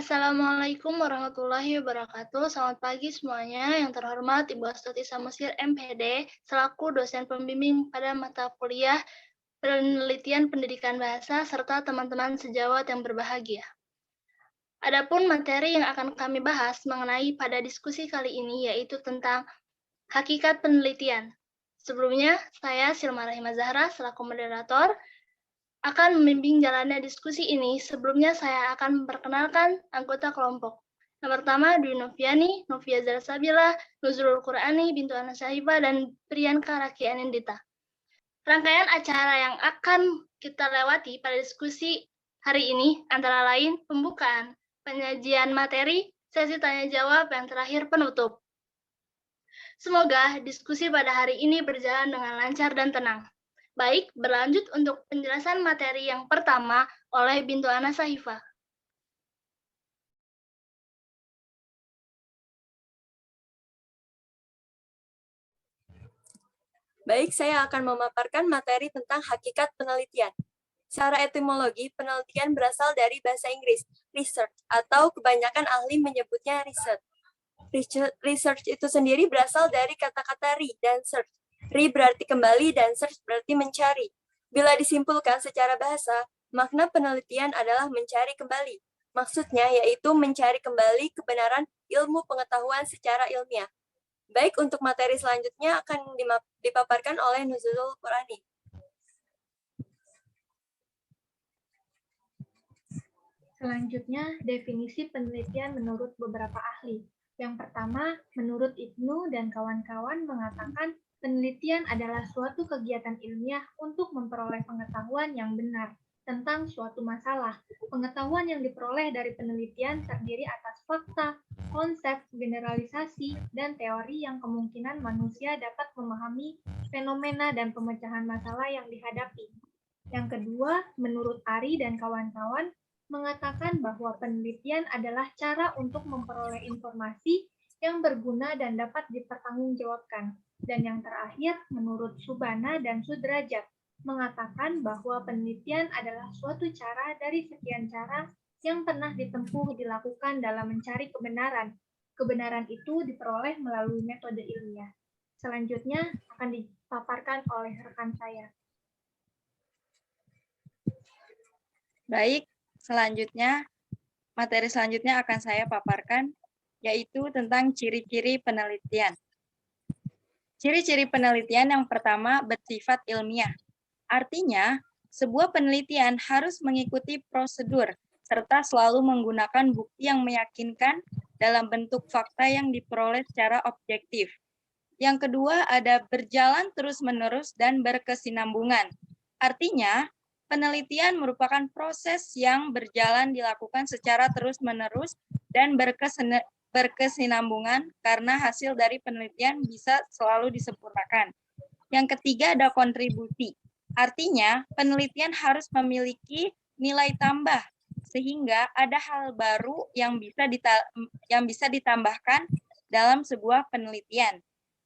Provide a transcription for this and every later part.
Assalamualaikum warahmatullahi wabarakatuh. Selamat pagi semuanya. Yang terhormat Ibu Astuti Samosir, MPD, selaku dosen pembimbing pada mata kuliah Penelitian Pendidikan Bahasa serta teman-teman sejawat yang berbahagia. Adapun materi yang akan kami bahas mengenai pada diskusi kali ini yaitu tentang hakikat penelitian. Sebelumnya, saya Silma Rahima Zahra selaku moderator akan membimbing jalannya diskusi ini. Sebelumnya saya akan memperkenalkan anggota kelompok. Yang pertama, Dwi Noviani, Novia Zarsabila, Nuzulul Qur'ani, Bintu Anasahiba, dan Priyanka Raki Anindita. Rangkaian acara yang akan kita lewati pada diskusi hari ini antara lain pembukaan, penyajian materi, sesi tanya-jawab, yang terakhir penutup. Semoga diskusi pada hari ini berjalan dengan lancar dan tenang. Baik, berlanjut untuk penjelasan materi yang pertama oleh Bintu Anasahifa. Baik, saya akan memaparkan materi tentang hakikat penelitian. Secara etimologi, penelitian berasal dari bahasa Inggris, research, atau kebanyakan ahli menyebutnya research. Research itu sendiri berasal dari kata-kata re dan search. Re berarti kembali dan search berarti mencari. Bila disimpulkan secara bahasa, makna penelitian adalah mencari kembali. Maksudnya yaitu mencari kembali kebenaran ilmu pengetahuan secara ilmiah. Baik, untuk materi selanjutnya akan dipaparkan oleh Nuzulul Qur'ani. Selanjutnya, definisi penelitian menurut beberapa ahli. Yang pertama, menurut Ibnu dan kawan-kawan mengatakan penelitian adalah suatu kegiatan ilmiah untuk memperoleh pengetahuan yang benar tentang suatu masalah. Pengetahuan yang diperoleh dari penelitian terdiri atas fakta, konsep, generalisasi, dan teori yang kemungkinan manusia dapat memahami fenomena dan pemecahan masalah yang dihadapi. Yang kedua, menurut Ari dan kawan-kawan, mengatakan bahwa penelitian adalah cara untuk memperoleh informasi yang berguna dan dapat dipertanggungjawabkan. Dan yang terakhir, menurut Subana dan Sudrajat, mengatakan bahwa penelitian adalah suatu cara dari sekian cara yang pernah dilakukan dalam mencari kebenaran. Kebenaran itu diperoleh melalui metode ilmiah. Selanjutnya akan dipaparkan oleh rekan saya. Baik, materi selanjutnya akan saya paparkan, yaitu tentang ciri-ciri penelitian. Ciri-ciri penelitian yang pertama bersifat ilmiah. Artinya, sebuah penelitian harus mengikuti prosedur, serta selalu menggunakan bukti yang meyakinkan dalam bentuk fakta yang diperoleh secara objektif. Yang kedua, ada berjalan terus-menerus dan berkesinambungan. Artinya, penelitian merupakan proses yang berjalan dilakukan secara terus-menerus dan berkesinambungan karena hasil dari penelitian bisa selalu disempurnakan. Yang ketiga ada kontribusi. Artinya, penelitian harus memiliki nilai tambah sehingga ada hal baru yang bisa ditambahkan dalam sebuah penelitian.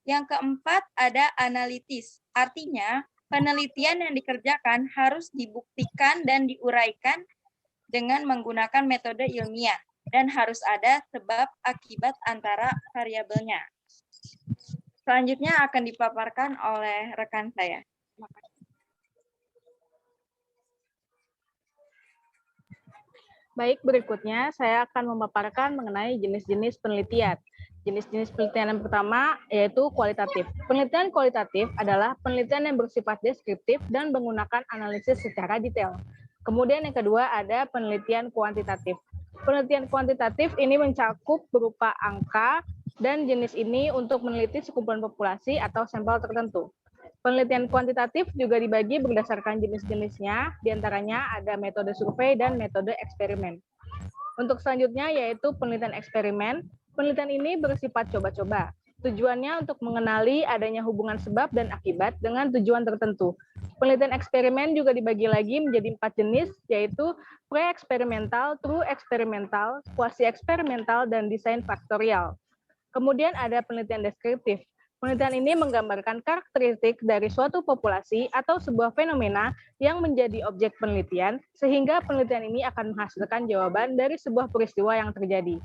Yang keempat ada analitis. Artinya, penelitian yang dikerjakan harus dibuktikan dan diuraikan dengan menggunakan metode ilmiah dan harus ada sebab akibat antara variabelnya. Selanjutnya akan dipaparkan oleh rekan saya. Baik, berikutnya saya akan memaparkan mengenai jenis-jenis penelitian. Jenis-jenis penelitian yang pertama yaitu kualitatif. Penelitian kualitatif adalah penelitian yang bersifat deskriptif dan menggunakan analisis secara detail. Kemudian yang kedua ada penelitian kuantitatif. Penelitian kuantitatif ini mencakup berupa angka dan jenis ini untuk meneliti sekumpulan populasi atau sampel tertentu. Penelitian kuantitatif juga dibagi berdasarkan jenis-jenisnya, diantaranya ada metode survei dan metode eksperimen. Untuk selanjutnya yaitu penelitian eksperimen. Penelitian ini bersifat coba-coba. Tujuannya untuk mengenali adanya hubungan sebab dan akibat dengan tujuan tertentu. Penelitian eksperimen juga dibagi lagi menjadi 4 jenis, yaitu pre-eksperimental, true eksperimental, quasi-eksperimental, dan desain faktorial. Kemudian ada penelitian deskriptif. Penelitian ini menggambarkan karakteristik dari suatu populasi atau sebuah fenomena yang menjadi objek penelitian, sehingga penelitian ini akan menghasilkan jawaban dari sebuah peristiwa yang terjadi.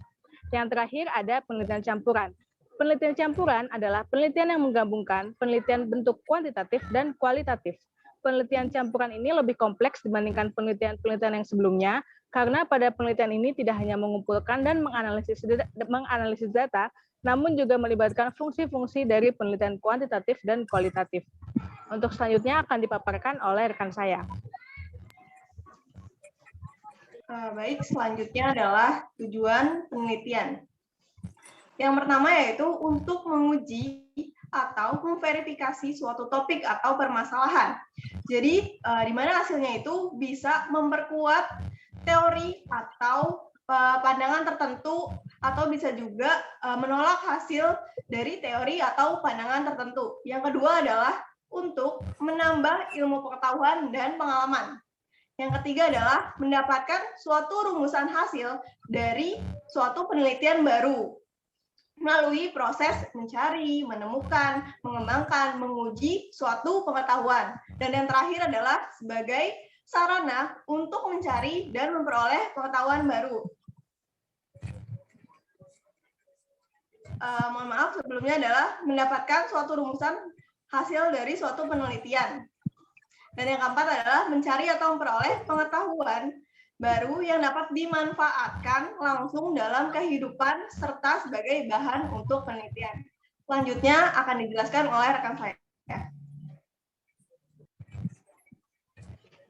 Yang terakhir ada penelitian campuran. Penelitian campuran adalah penelitian yang menggabungkan penelitian bentuk kuantitatif dan kualitatif. Penelitian campuran ini lebih kompleks dibandingkan penelitian-penelitian yang sebelumnya, karena pada penelitian ini tidak hanya mengumpulkan dan menganalisis data, namun juga melibatkan fungsi-fungsi dari penelitian kuantitatif dan kualitatif. Untuk selanjutnya akan dipaparkan oleh rekan saya. Baik, selanjutnya adalah tujuan penelitian. Yang pertama yaitu untuk menguji atau memverifikasi suatu topik atau permasalahan. Jadi, di mana hasilnya itu bisa memperkuat teori atau pandangan tertentu, atau bisa juga menolak hasil dari teori atau pandangan tertentu. Yang kedua adalah untuk menambah ilmu pengetahuan dan pengalaman. Yang ketiga adalah mendapatkan suatu rumusan hasil dari suatu penelitian baru melalui proses mencari, menemukan, mengembangkan, menguji suatu pengetahuan. Dan yang terakhir adalah sebagai sarana untuk mencari dan memperoleh pengetahuan baru. Mohon maaf, sebelumnya adalah mendapatkan suatu rumusan hasil dari suatu penelitian. Dan yang keempat adalah mencari atau memperoleh pengetahuan baru yang dapat dimanfaatkan langsung dalam kehidupan serta sebagai bahan untuk penelitian. Selanjutnya akan dijelaskan oleh rekan saya.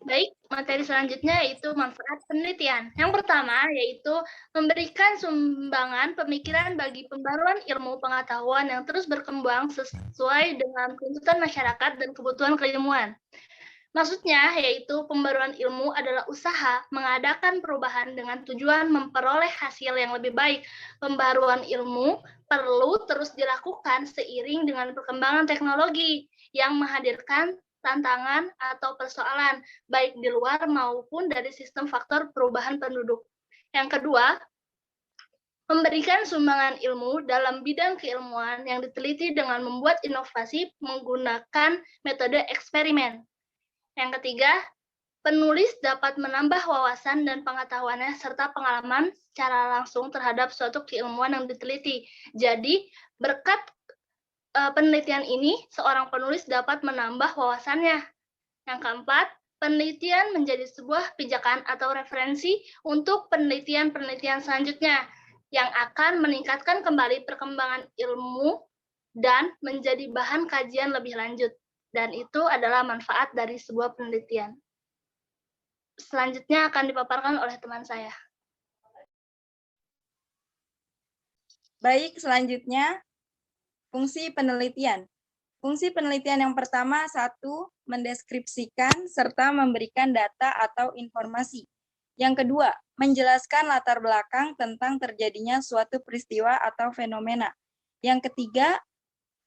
Baik, materi selanjutnya yaitu manfaat penelitian. Yang pertama yaitu memberikan sumbangan pemikiran bagi pembaruan ilmu pengetahuan yang terus berkembang sesuai dengan tuntutan masyarakat dan kebutuhan keilmuan. Maksudnya yaitu pembaruan ilmu adalah usaha mengadakan perubahan dengan tujuan memperoleh hasil yang lebih baik. Pembaruan ilmu perlu terus dilakukan seiring dengan perkembangan teknologi yang menghadirkan tantangan atau persoalan, baik di luar maupun dari sistem faktor perubahan penduduk. Yang kedua, memberikan sumbangan ilmu dalam bidang keilmuan yang diteliti dengan membuat inovasi menggunakan metode eksperimen. Yang ketiga, penulis dapat menambah wawasan dan pengetahuannya serta pengalaman secara langsung terhadap suatu keilmuan yang diteliti. Jadi, berkat penelitian ini, seorang penulis dapat menambah wawasannya. Yang keempat, penelitian menjadi sebuah pijakan atau referensi untuk penelitian-penelitian selanjutnya yang akan meningkatkan kembali perkembangan ilmu dan menjadi bahan kajian lebih lanjut. Dan itu adalah manfaat dari sebuah penelitian. Selanjutnya akan dipaparkan oleh teman saya. Baik, selanjutnya fungsi penelitian. Fungsi penelitian yang pertama, 1, mendeskripsikan serta memberikan data atau informasi. Yang kedua, menjelaskan latar belakang tentang terjadinya suatu peristiwa atau fenomena. Yang ketiga,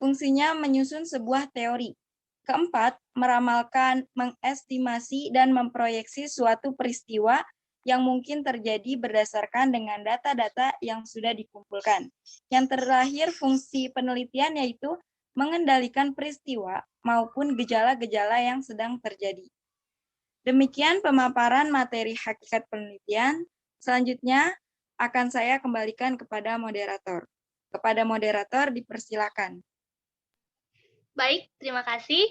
fungsinya menyusun sebuah teori. Keempat, meramalkan, mengestimasi, dan memproyeksi suatu peristiwa yang mungkin terjadi berdasarkan dengan data-data yang sudah dikumpulkan. Yang terakhir, fungsi penelitian yaitu mengendalikan peristiwa maupun gejala-gejala yang sedang terjadi. Demikian pemaparan materi hakikat penelitian. Selanjutnya akan saya kembalikan kepada moderator. Kepada moderator dipersilakan. Baik, terima kasih.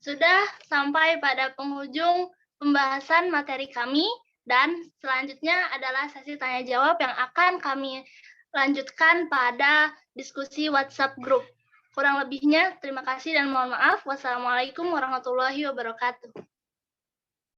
Sudah sampai pada penghujung pembahasan materi kami, dan selanjutnya adalah sesi tanya-jawab yang akan kami lanjutkan pada diskusi WhatsApp Group. Kurang lebihnya, terima kasih dan mohon maaf. Wassalamualaikum warahmatullahi wabarakatuh.